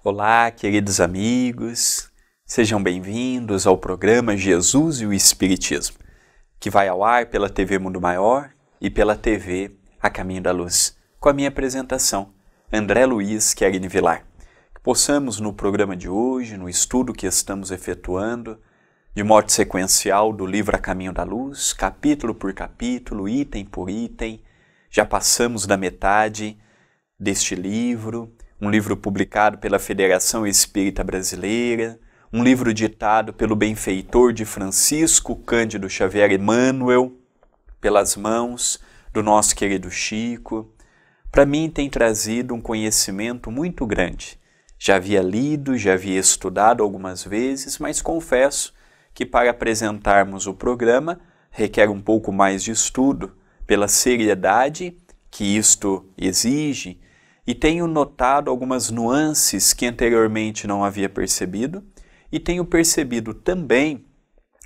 Olá, queridos amigos, sejam bem-vindos ao programa Jesus e o Espiritismo, que vai ao ar pela TV Mundo Maior e pela TV A Caminho da Luz, com a minha apresentação, André Luiz Querini Vilar. Que possamos no programa de hoje, no estudo que estamos efetuando, de modo sequencial do livro A Caminho da Luz, capítulo por capítulo, item por item, já passamos da metade deste livro, um livro publicado pela Federação Espírita Brasileira, um livro ditado pelo benfeitor de Francisco Cândido Xavier Emmanuel, pelas mãos do nosso querido Chico. Para mim tem trazido um conhecimento muito grande. Já havia lido, já havia estudado algumas vezes, mas confesso que para apresentarmos o programa requer um pouco mais de estudo, pela seriedade que isto exige, e tenho notado algumas nuances que anteriormente não havia percebido, e tenho percebido também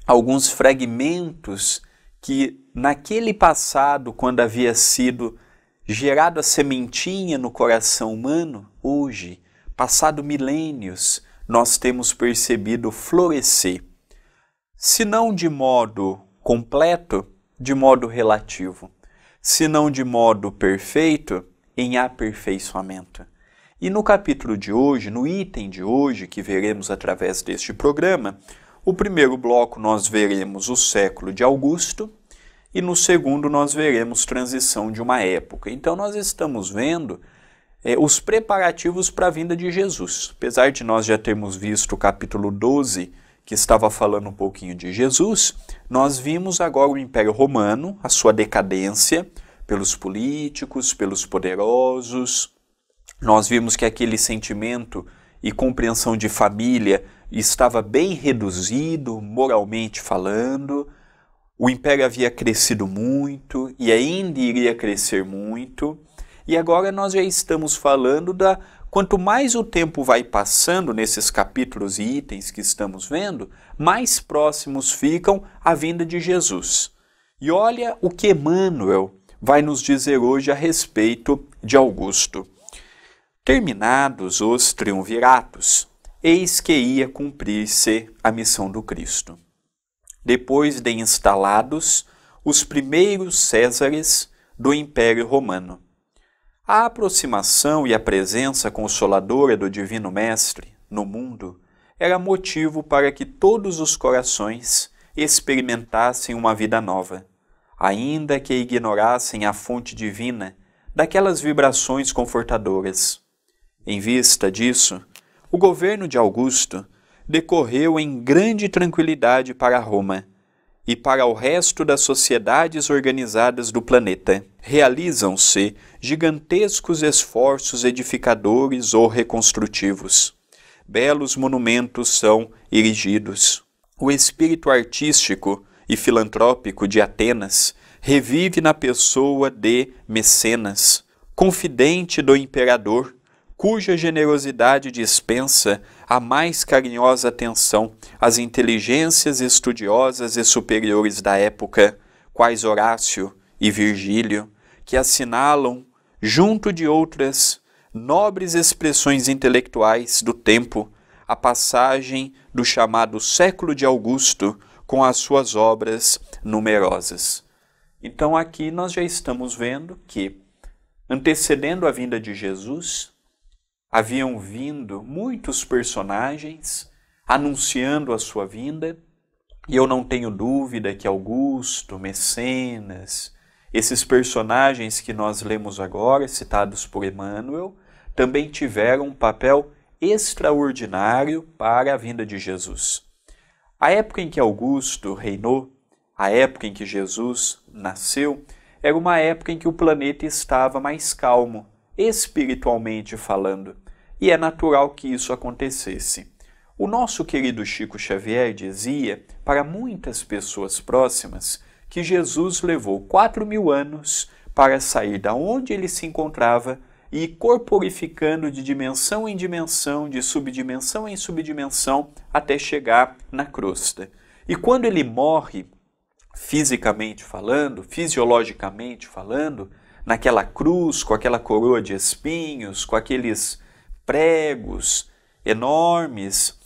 alguns fragmentos que naquele passado, quando havia sido gerado a sementinha no coração humano, hoje, passado milênios, nós temos percebido florescer. Se não de modo completo, de modo relativo. Se não de modo perfeito, em aperfeiçoamento. E no capítulo de hoje, no item de hoje, que veremos através deste programa, o primeiro bloco nós veremos o século de Augusto e no segundo nós veremos transição de uma época. Então nós estamos vendo os preparativos para a vinda de Jesus. Apesar de nós já termos visto o capítulo 12, que estava falando um pouquinho de Jesus, nós vimos agora o Império Romano, a sua decadência, pelos políticos, pelos poderosos. Nós vimos que aquele sentimento e compreensão de família estava bem reduzido, moralmente falando. O império havia crescido muito e ainda iria crescer muito. E agora nós já estamos falando quanto mais o tempo vai passando nesses capítulos e itens que estamos vendo, mais próximos ficam à vinda de Jesus. E olha o que Emmanuel vai nos dizer hoje a respeito de Augusto. Terminados os triunviratos, eis que ia cumprir-se a missão do Cristo. Depois de instalados os primeiros Césares do Império Romano, a aproximação e a presença consoladora do Divino Mestre no mundo era motivo para que todos os corações experimentassem uma vida nova, ainda que ignorassem a fonte divina daquelas vibrações confortadoras. Em vista disso, o governo de Augusto decorreu em grande tranquilidade para Roma e para o resto das sociedades organizadas do planeta. Realizam-se gigantescos esforços edificadores ou reconstrutivos. Belos monumentos são erigidos. O espírito artístico e filantrópico de Atenas revive na pessoa de Mecenas, confidente do imperador, cuja generosidade dispensa a mais carinhosa atenção às inteligências estudiosas e superiores da época, quais Horácio e Virgílio, que assinalam, junto de outras nobres expressões intelectuais do tempo, a passagem do chamado século de Augusto, com as suas obras numerosas. Então aqui nós já estamos vendo que, antecedendo a vinda de Jesus, haviam vindo muitos personagens anunciando a sua vinda, e eu não tenho dúvida que Augusto, Mecenas, esses personagens que nós lemos agora, citados por Emmanuel, também tiveram um papel extraordinário para a vinda de Jesus. A época em que Augusto reinou, a época em que Jesus nasceu, era uma época em que o planeta estava mais calmo, espiritualmente falando, e é natural que isso acontecesse. O nosso querido Chico Xavier dizia, para muitas pessoas próximas, que Jesus levou 4.000 anos para sair da onde ele se encontrava e corporificando de dimensão em dimensão, de subdimensão em subdimensão, até chegar na crosta. E quando ele morre, fisicamente falando, fisiologicamente falando, naquela cruz, com aquela coroa de espinhos, com aqueles pregos, enormes,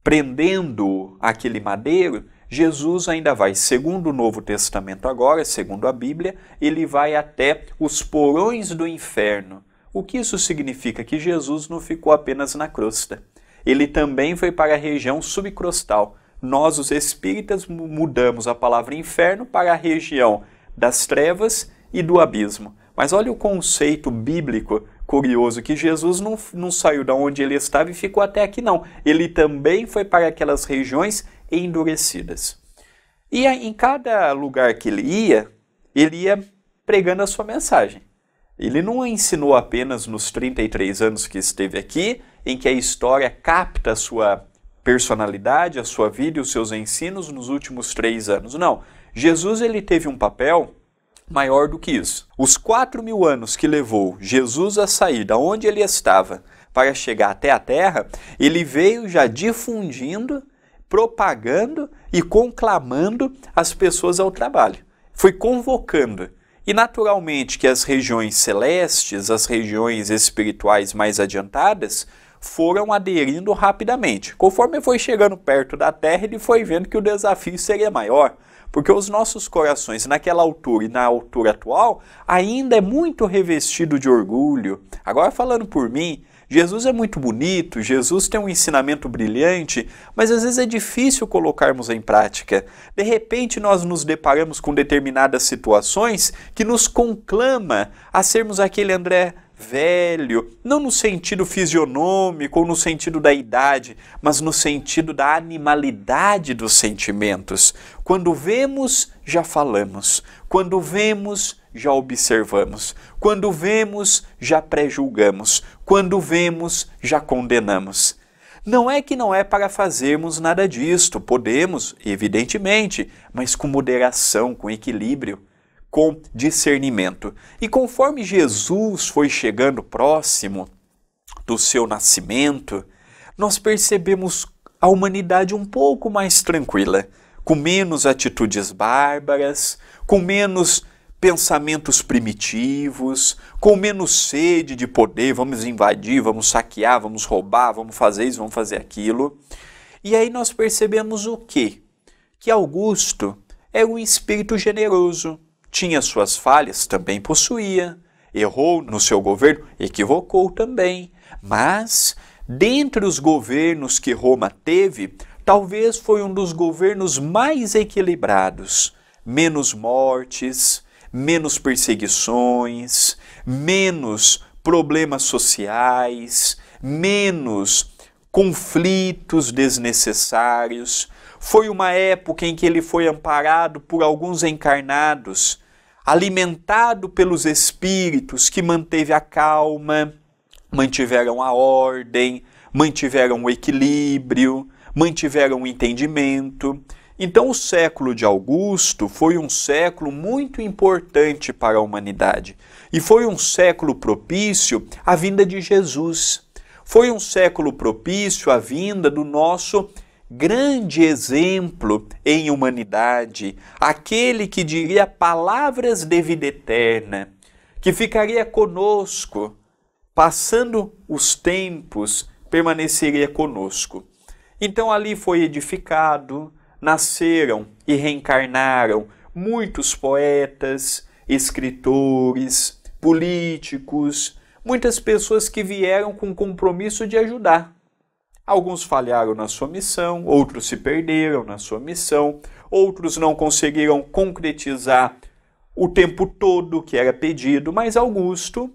prendendo aquele madeiro, Jesus ainda vai, segundo o Novo Testamento agora, segundo a Bíblia, ele vai até os porões do inferno. O que isso significa? Que Jesus não ficou apenas na crosta. Ele também foi para a região subcrostal. Nós, os espíritas, mudamos a palavra inferno para a região das trevas e do abismo. Mas olha o conceito bíblico curioso, que Jesus não saiu de onde ele estava e ficou até aqui, não. Ele também foi para aquelas regiões endurecidas. E em cada lugar que ele ia pregando a sua mensagem. Ele não ensinou apenas nos 33 anos que esteve aqui, em que a história capta a sua personalidade, a sua vida e os seus ensinos nos últimos 3 anos. Não. Jesus ele teve um papel maior do que isso. Os 4.000 anos que levou Jesus a sair da onde ele estava para chegar até a Terra, ele veio já difundindo, propagando e conclamando as pessoas ao trabalho. Foi convocando. E naturalmente que as regiões celestes, as regiões espirituais mais adiantadas, foram aderindo rapidamente. Conforme foi chegando perto da Terra, ele foi vendo que o desafio seria maior, porque os nossos corações naquela altura e na altura atual ainda é muito revestido de orgulho. Agora falando por mim, Jesus é muito bonito, Jesus tem um ensinamento brilhante, mas às vezes é difícil colocarmos em prática. De repente nós nos deparamos com determinadas situações que nos conclama a sermos aquele André velho, não no sentido fisionômico ou no sentido da idade, mas no sentido da animalidade dos sentimentos. Quando vemos, já falamos. Quando vemos, já observamos. Quando vemos, já pré-julgamos. Quando vemos, já condenamos. Não é que não é para fazermos nada disto. Podemos, evidentemente, mas com moderação, com equilíbrio, com discernimento. E conforme Jesus foi chegando próximo do seu nascimento, nós percebemos a humanidade um pouco mais tranquila, com menos atitudes bárbaras, com menos pensamentos primitivos, com menos sede de poder, vamos invadir, vamos saquear, vamos roubar, vamos fazer isso, vamos fazer aquilo. E aí nós percebemos o quê? Que Augusto é um espírito generoso, tinha suas falhas, também possuía, errou no seu governo, equivocou também, mas dentre os governos que Roma teve, talvez foi um dos governos mais equilibrados, menos mortes, menos perseguições, menos problemas sociais, menos conflitos desnecessários. Foi uma época em que ele foi amparado por alguns encarnados, alimentado pelos espíritos que manteve a calma, mantiveram a ordem, mantiveram o equilíbrio, mantiveram o entendimento. Então o século de Augusto foi um século muito importante para a humanidade e foi um século propício à vinda de Jesus. Foi um século propício à vinda do nosso grande exemplo em humanidade, aquele que diria palavras de vida eterna, que ficaria conosco, passando os tempos, permaneceria conosco. Então ali foi edificado, nasceram e reencarnaram muitos poetas, escritores, políticos, muitas pessoas que vieram com o compromisso de ajudar. Alguns falharam na sua missão, outros se perderam na sua missão, outros não conseguiram concretizar o tempo todo que era pedido, mas Augusto,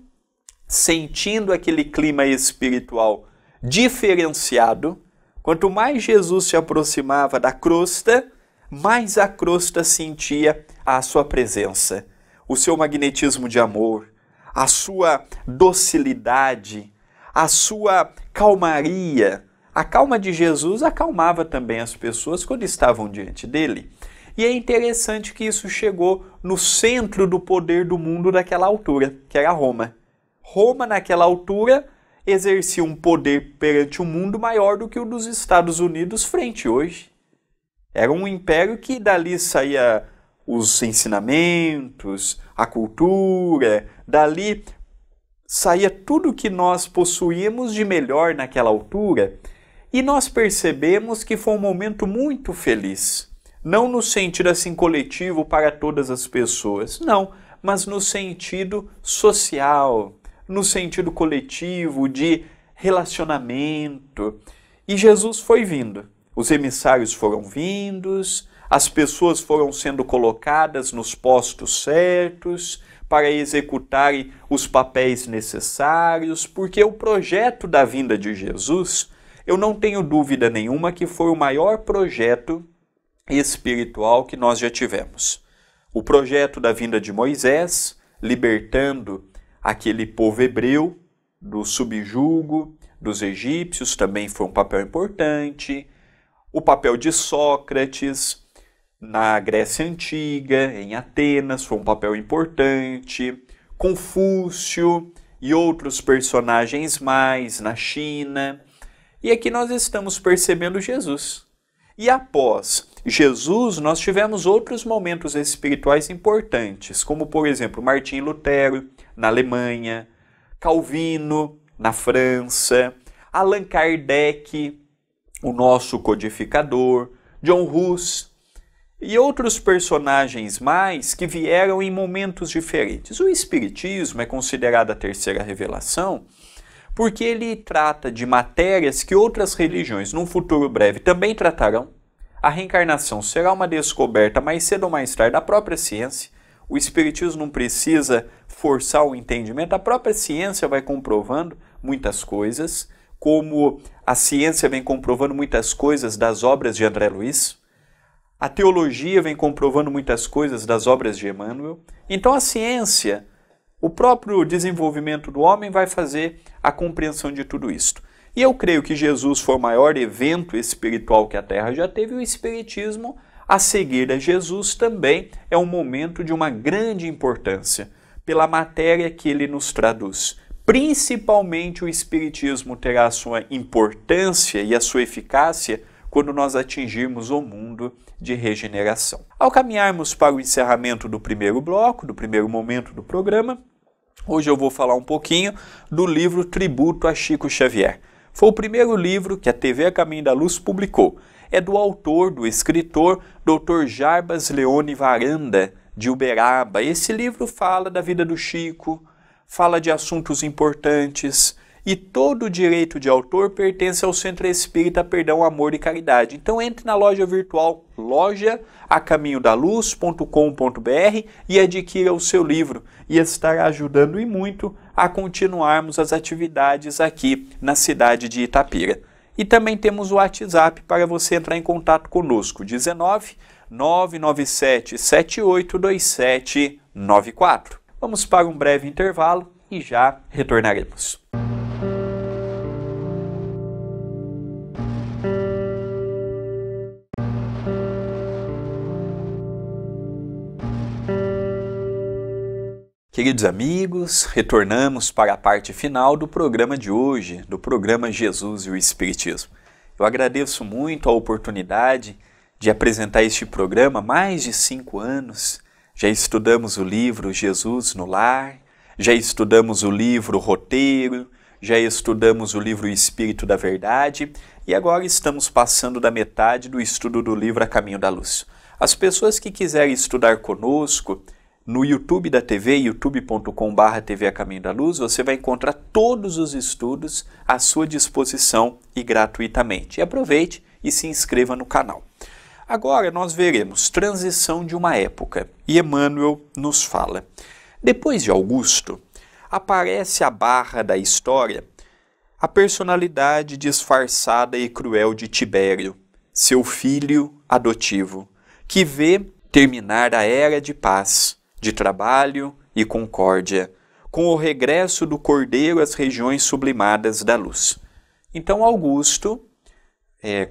sentindo aquele clima espiritual diferenciado, quanto mais Jesus se aproximava da crosta, mais a crosta sentia a sua presença, o seu magnetismo de amor, a sua docilidade, a sua calmaria. A calma de Jesus acalmava também as pessoas quando estavam diante dele. E é interessante que isso chegou no centro do poder do mundo daquela altura, que era Roma. Roma, naquela altura, exercia um poder perante o mundo maior do que o dos Estados Unidos frente hoje. Era um império que dali saía os ensinamentos, a cultura, dali saía tudo que nós possuímos de melhor naquela altura e nós percebemos que foi um momento muito feliz. Não no sentido assim coletivo para todas as pessoas, não, mas no sentido social, no sentido coletivo de relacionamento. E Jesus foi vindo, os emissários foram vindos, as pessoas foram sendo colocadas nos postos certos para executarem os papéis necessários, porque o projeto da vinda de Jesus, eu não tenho dúvida nenhuma que foi o maior projeto espiritual que nós já tivemos. O projeto da vinda de Moisés, libertando aquele povo hebreu do subjugo dos egípcios, também foi um papel importante. O papel de Sócrates na Grécia Antiga, em Atenas, foi um papel importante. Confúcio e outros personagens mais na China. E aqui nós estamos percebendo Jesus. E após Jesus, nós tivemos outros momentos espirituais importantes, como, por exemplo, Martim Lutero, na Alemanha, Calvino, na França, Allan Kardec, o nosso codificador, John Hus, e outros personagens mais que vieram em momentos diferentes. O Espiritismo é considerado a terceira revelação porque ele trata de matérias que outras religiões, num futuro breve, também tratarão. A reencarnação será uma descoberta mais cedo ou mais tarde da própria ciência. O Espiritismo não precisa forçar o entendimento, a própria ciência vai comprovando muitas coisas, como a ciência vem comprovando muitas coisas das obras de André Luiz. A teologia vem comprovando muitas coisas das obras de Emmanuel. Então a ciência, o próprio desenvolvimento do homem vai fazer a compreensão de tudo isto. E eu creio que Jesus foi o maior evento espiritual que a Terra já teve, e o Espiritismo, a seguir a Jesus, também é um momento de uma grande importância, pela matéria que ele nos traduz. Principalmente o Espiritismo terá a sua importância e a sua eficácia quando nós atingirmos o mundo de regeneração. Ao caminharmos para o encerramento do primeiro bloco, do primeiro momento do programa, hoje eu vou falar um pouquinho do livro Tributo a Chico Xavier. Foi o primeiro livro que a TV A Caminho da Luz publicou. É do autor, do escritor, Dr. Jarbas Leone Varanda, de Uberaba. Esse livro fala da vida do Chico, fala de assuntos importantes, e todo o direito de autor pertence ao Centro Espírita Perdão, Amor e Caridade. Então entre na loja virtual loja-acaminhodaluz.com.br e adquira o seu livro, e estará ajudando e muito a continuarmos as atividades aqui na cidade de Itapira. E também temos o WhatsApp para você entrar em contato conosco, 19 997 782794. Vamos para um breve intervalo e já retornaremos. Queridos amigos, retornamos para a parte final do programa de hoje, do programa Jesus e o Espiritismo. Eu agradeço muito a oportunidade de apresentar este programa há mais de 5 anos. Já estudamos o livro Jesus no Lar, já estudamos o livro Roteiro, já estudamos o livro Espírito da Verdade e agora estamos passando da metade do estudo do livro A Caminho da Luz. As pessoas que quiserem estudar conosco, no YouTube da TV, youtube.com/TV A Caminho da Luz, você vai encontrar todos os estudos à sua disposição e gratuitamente. E aproveite e se inscreva no canal. Agora nós veremos transição de uma época. E Emmanuel nos fala. Depois de Augusto, aparece à barra da história a personalidade disfarçada e cruel de Tibério, seu filho adotivo, que vê terminar a era de paz, de trabalho e concórdia, com o regresso do Cordeiro às regiões sublimadas da luz. Então, Augusto,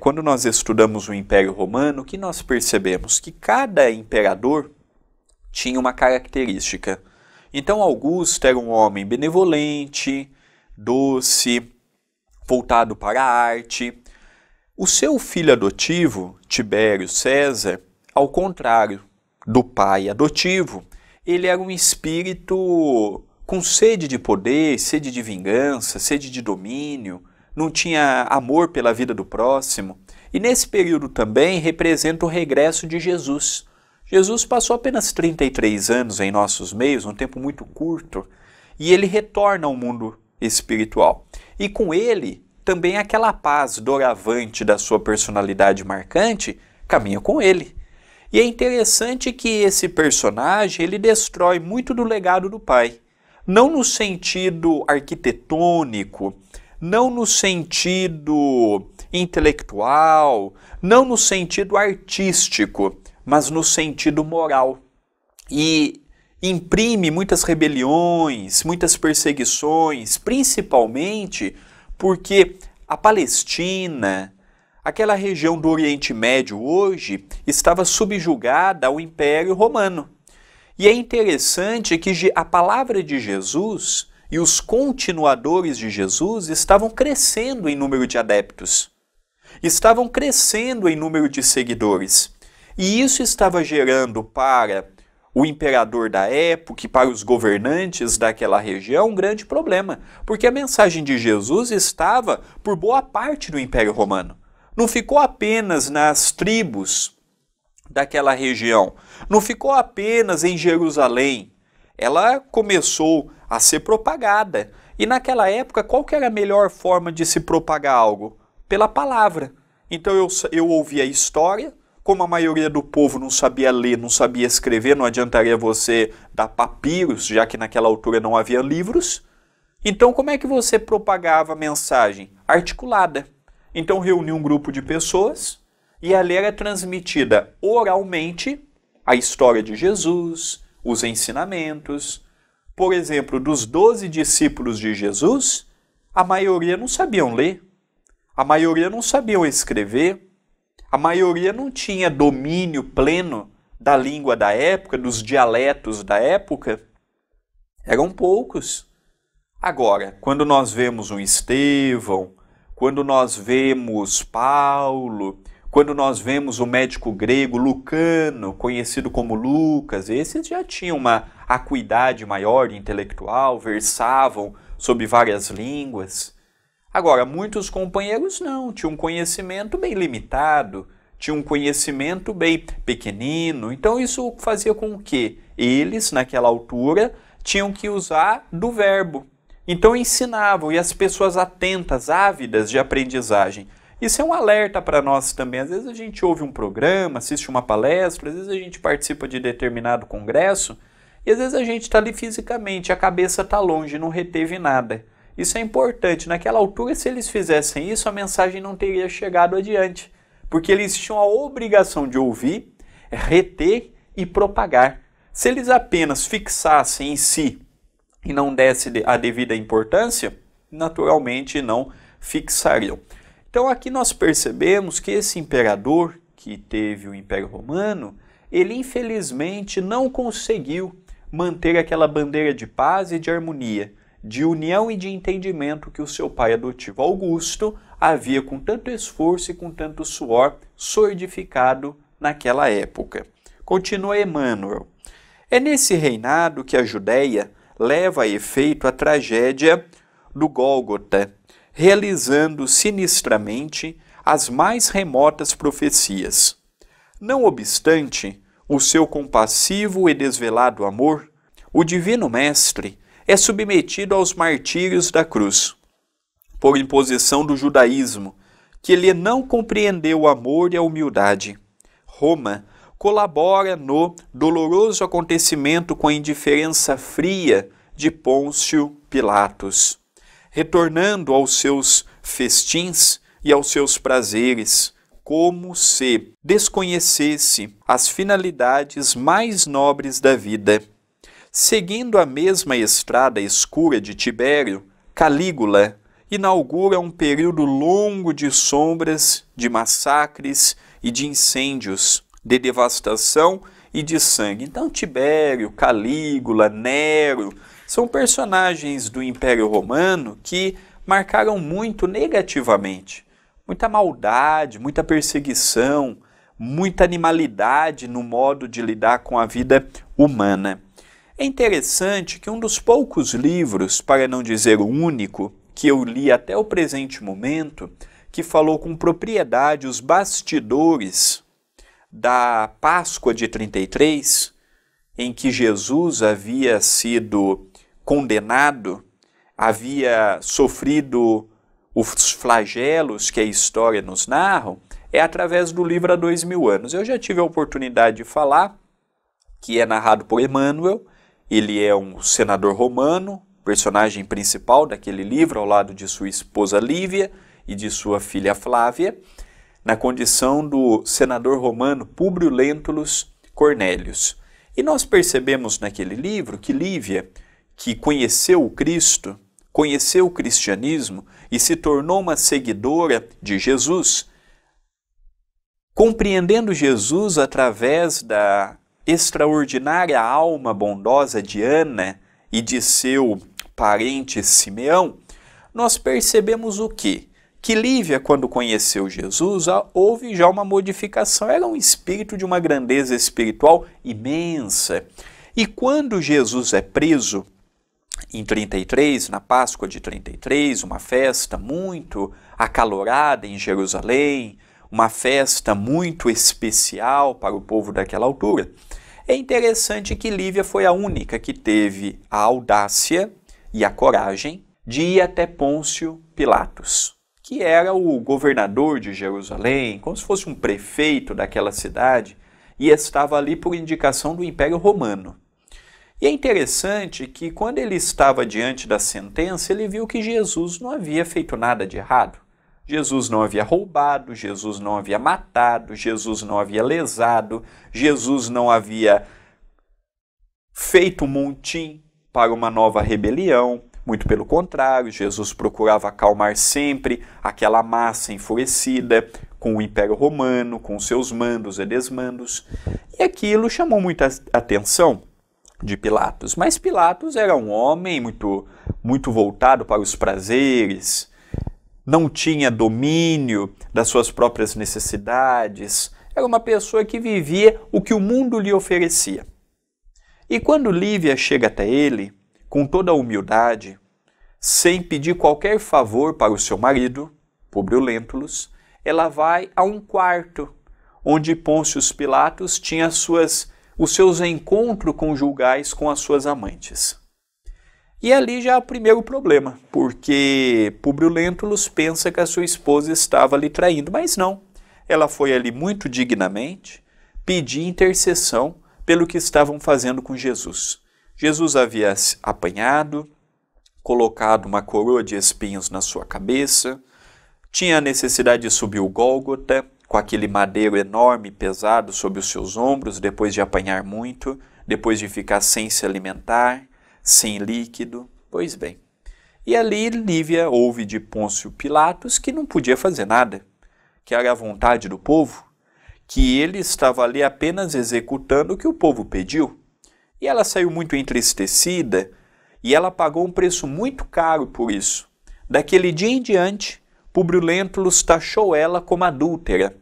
quando nós estudamos o Império Romano, o que nós percebemos? Que cada imperador tinha uma característica. Então, Augusto era um homem benevolente, doce, voltado para a arte. O seu filho adotivo, Tibério César, ao contrário do pai adotivo, ele era um espírito com sede de poder, sede de vingança, sede de domínio, não tinha amor pela vida do próximo. E nesse período também representa o regresso de Jesus. Jesus passou apenas 33 anos em nossos meios, um tempo muito curto, e ele retorna ao mundo espiritual. E com ele, também aquela paz doravante da sua personalidade marcante caminha com ele. E é interessante que esse personagem ele destrói muito do legado do pai. Não no sentido arquitetônico, não no sentido intelectual, não no sentido artístico, mas no sentido moral. E imprime muitas rebeliões, muitas perseguições, principalmente porque a Palestina, aquela região do Oriente Médio hoje, estava subjugada ao Império Romano. E é interessante que a palavra de Jesus e os continuadores de Jesus estavam crescendo em número de adeptos, estavam crescendo em número de seguidores. E isso estava gerando para o imperador da época e para os governantes daquela região um grande problema, porque a mensagem de Jesus estava por boa parte do Império Romano. Não ficou apenas nas tribos daquela região, não ficou apenas em Jerusalém, ela começou a ser propagada. E naquela época, qual que era a melhor forma de se propagar algo? Pela palavra. Então eu ouvia a história, como a maioria do povo não sabia ler, não sabia escrever, não adiantaria você dar papiros, já que naquela altura não havia livros. Então como é que você propagava a mensagem? Articulada. Então reunia um grupo de pessoas e ali era transmitida oralmente a história de Jesus, os ensinamentos. Por exemplo, dos 12 discípulos de Jesus, a maioria não sabiam ler, a maioria não sabiam escrever, a maioria não tinha domínio pleno da língua da época, dos dialetos da época. Eram poucos. Agora, quando nós vemos um Estevão, quando nós vemos Paulo, quando nós vemos o médico grego Lucano, conhecido como Lucas, esses já tinham uma acuidade maior intelectual, versavam sobre várias línguas. Agora, muitos companheiros não, tinham um conhecimento bem limitado, tinham um conhecimento bem pequenino. Então isso fazia com que eles, naquela altura, tinham que usar do verbo. Então ensinavam, e as pessoas atentas, ávidas de aprendizagem. Isso é um alerta para nós também. Às vezes a gente ouve um programa, assiste uma palestra, às vezes a gente participa de determinado congresso, e às vezes a gente está ali fisicamente, a cabeça está longe, não reteve nada. Isso é importante. Naquela altura, se eles fizessem isso, a mensagem não teria chegado adiante, porque eles tinham a obrigação de ouvir, reter e propagar. Se eles apenas fixassem em si e não dessem a devida importância, naturalmente não fixariam. Então aqui nós percebemos que esse imperador que teve o Império Romano, ele infelizmente não conseguiu manter aquela bandeira de paz e de harmonia, de união e de entendimento que o seu pai adotivo Augusto havia com tanto esforço e com tanto suor solidificado naquela época. Continua Emmanuel. É nesse reinado que a Judéia leva a efeito a tragédia do Gólgota, realizando sinistramente as mais remotas profecias. Não obstante o seu compassivo e desvelado amor, o Divino Mestre é submetido aos martírios da cruz, por imposição do judaísmo, que ele não compreendeu o amor e a humildade. Roma colabora no doloroso acontecimento com a indiferença fria de Pôncio Pilatos, retornando aos seus festins e aos seus prazeres, como se desconhecesse as finalidades mais nobres da vida. Seguindo a mesma estrada escura de Tibério, Calígula inaugura um período longo de sombras, de massacres e de incêndios, de devastação e de sangue. Então Tibério, Calígula, Nero são personagens do Império Romano que marcaram muito negativamente. Muita maldade, muita perseguição, muita animalidade no modo de lidar com a vida humana. É interessante que um dos poucos livros, para não dizer o único, que eu li até o presente momento, que falou com propriedade os bastidores da Páscoa de 33, em que Jesus havia sido condenado, havia sofrido os flagelos que a história nos narra, é através do livro Há 2000 anos. Eu já tive a oportunidade de falar, que é narrado por Emmanuel. Ele é um senador romano, personagem principal daquele livro, ao lado de sua esposa Lívia e de sua filha Flávia, na condição do senador romano Públio Lentulus Cornélius. E nós percebemos naquele livro que Lívia, que conheceu o Cristo, conheceu o cristianismo e se tornou uma seguidora de Jesus, compreendendo Jesus através da extraordinária alma bondosa de Ana e de seu parente Simeão, nós percebemos o quê? Que Lívia, quando conheceu Jesus, houve já uma modificação, era um espírito de uma grandeza espiritual imensa. E quando Jesus é preso, em 33, na Páscoa de 33, uma festa muito acalorada em Jerusalém, uma festa muito especial para o povo daquela altura, é interessante que Lívia foi a única que teve a audácia e a coragem de ir até Pôncio Pilatos, que era o governador de Jerusalém, como se fosse um prefeito daquela cidade, e estava ali por indicação do Império Romano. E é interessante que quando ele estava diante da sentença, ele viu que Jesus não havia feito nada de errado. Jesus não havia roubado, Jesus não havia matado, Jesus não havia lesado, Jesus não havia feito um montim para uma nova rebelião. Muito pelo contrário, Jesus procurava acalmar sempre aquela massa enfurecida com o Império Romano, com seus mandos e desmandos. E aquilo chamou muita atenção de Pilatos. Mas Pilatos era um homem muito voltado para os prazeres, não tinha domínio das suas próprias necessidades, era uma pessoa que vivia o que o mundo lhe oferecia. E quando Lívia chega até ele, com toda a humildade, sem pedir qualquer favor para o seu marido, Públio Lentulus, ela vai a um quarto, onde Pôncio Pilatos tinha os seus encontros conjugais com as suas amantes. E ali já há o primeiro problema, porque Públio Lentulus pensa que a sua esposa estava lhe traindo, mas não. Ela foi ali muito dignamente pedir intercessão pelo que estavam fazendo com Jesus. Jesus havia apanhado, colocado uma coroa de espinhos na sua cabeça, tinha a necessidade de subir o Gólgota, com aquele madeiro enorme e pesado sobre os seus ombros, depois de apanhar muito, depois de ficar sem se alimentar, sem líquido. Pois bem, e ali Lívia ouve de Pôncio Pilatos que não podia fazer nada, que era a vontade do povo, que ele estava ali apenas executando o que o povo pediu. E ela saiu muito entristecida e ela pagou um preço muito caro por isso. Daquele dia em diante, Públio Lentulus taxou ela como adúltera.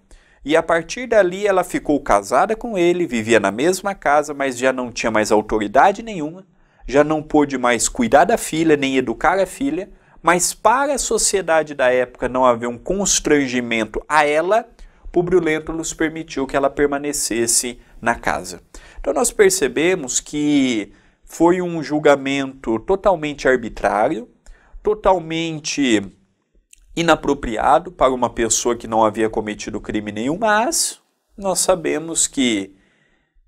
E a partir dali ela ficou casada com ele, vivia na mesma casa, mas já não tinha mais autoridade nenhuma, já não pôde mais cuidar da filha, nem educar a filha, mas para a sociedade da época não haver um constrangimento a ela, Públio Lentulus permitiu que ela permanecesse na casa. Então nós percebemos que foi um julgamento totalmente arbitrário, totalmente inapropriado para uma pessoa que não havia cometido crime nenhum, mas nós sabemos que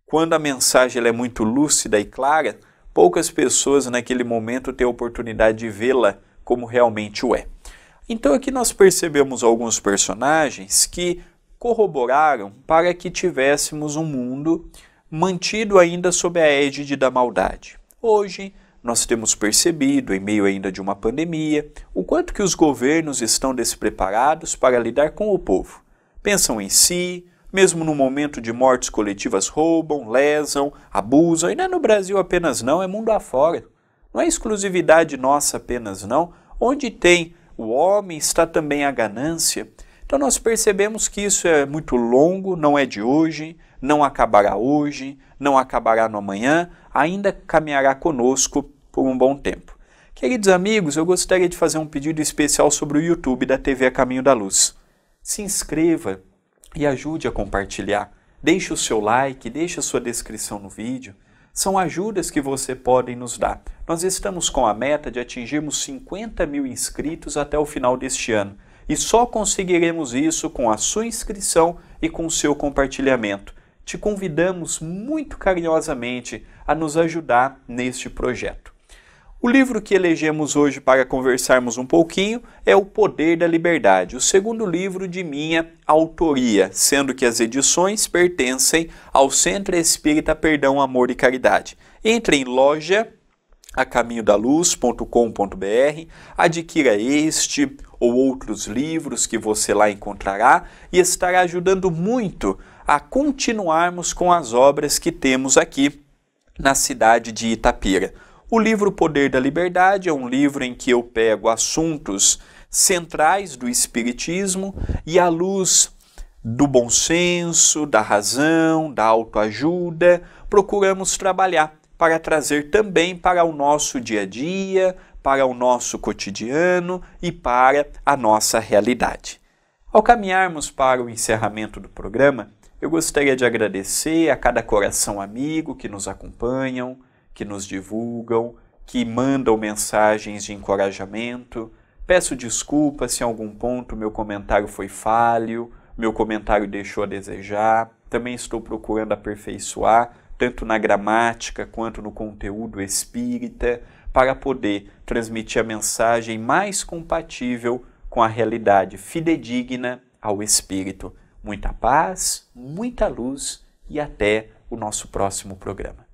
quando a mensagem ela é muito lúcida e clara, poucas pessoas naquele momento têm a oportunidade de vê-la como realmente o é. Então aqui nós percebemos alguns personagens que corroboraram para que tivéssemos um mundo mantido ainda sob a égide da maldade. Hoje, nós temos percebido, em meio ainda de uma pandemia, o quanto que os governos estão despreparados para lidar com o povo. Pensam em si, mesmo no momento de mortes coletivas roubam, lesam, abusam, e não é no Brasil apenas não, é mundo afora. Não é exclusividade nossa apenas não, onde tem o homem está também a ganância. Então nós percebemos que isso é muito longo, não é de hoje, não acabará hoje, não acabará no amanhã, ainda caminhará conosco por um bom tempo. Queridos amigos, eu gostaria de fazer um pedido especial sobre o YouTube da TV A Caminho da Luz. Se inscreva e ajude a compartilhar. Deixe o seu like, deixe a sua descrição no vídeo. São ajudas que você pode nos dar. Nós estamos com a meta de atingirmos 50 mil inscritos até o final deste ano. E só conseguiremos isso com a sua inscrição e com o seu compartilhamento. Te convidamos muito carinhosamente a nos ajudar neste projeto. O livro que elegemos hoje para conversarmos um pouquinho é O Poder da Liberdade, o segundo livro de minha autoria, sendo que as edições pertencem ao Centro Espírita Perdão, Amor e Caridade. Entre em loja acaminhodaluz.com.br, adquira este ou outros livros que você lá encontrará e estará ajudando muito a continuarmos com as obras que temos aqui na cidade de Itapira. O livro Poder da Liberdade é um livro em que eu pego assuntos centrais do Espiritismo e à luz do bom senso, da razão, da autoajuda, procuramos trabalhar para trazer também para o nosso dia a dia, para o nosso cotidiano e para a nossa realidade. Ao caminharmos para o encerramento do programa, eu gostaria de agradecer a cada coração amigo que nos acompanham, que nos divulgam, que mandam mensagens de encorajamento. Peço desculpas se em algum ponto meu comentário foi falho, meu comentário deixou a desejar. Também estou procurando aperfeiçoar, tanto na gramática quanto no conteúdo espírita, para poder transmitir a mensagem mais compatível com a realidade fidedigna ao espírito. Muita paz, muita luz e até o nosso próximo programa.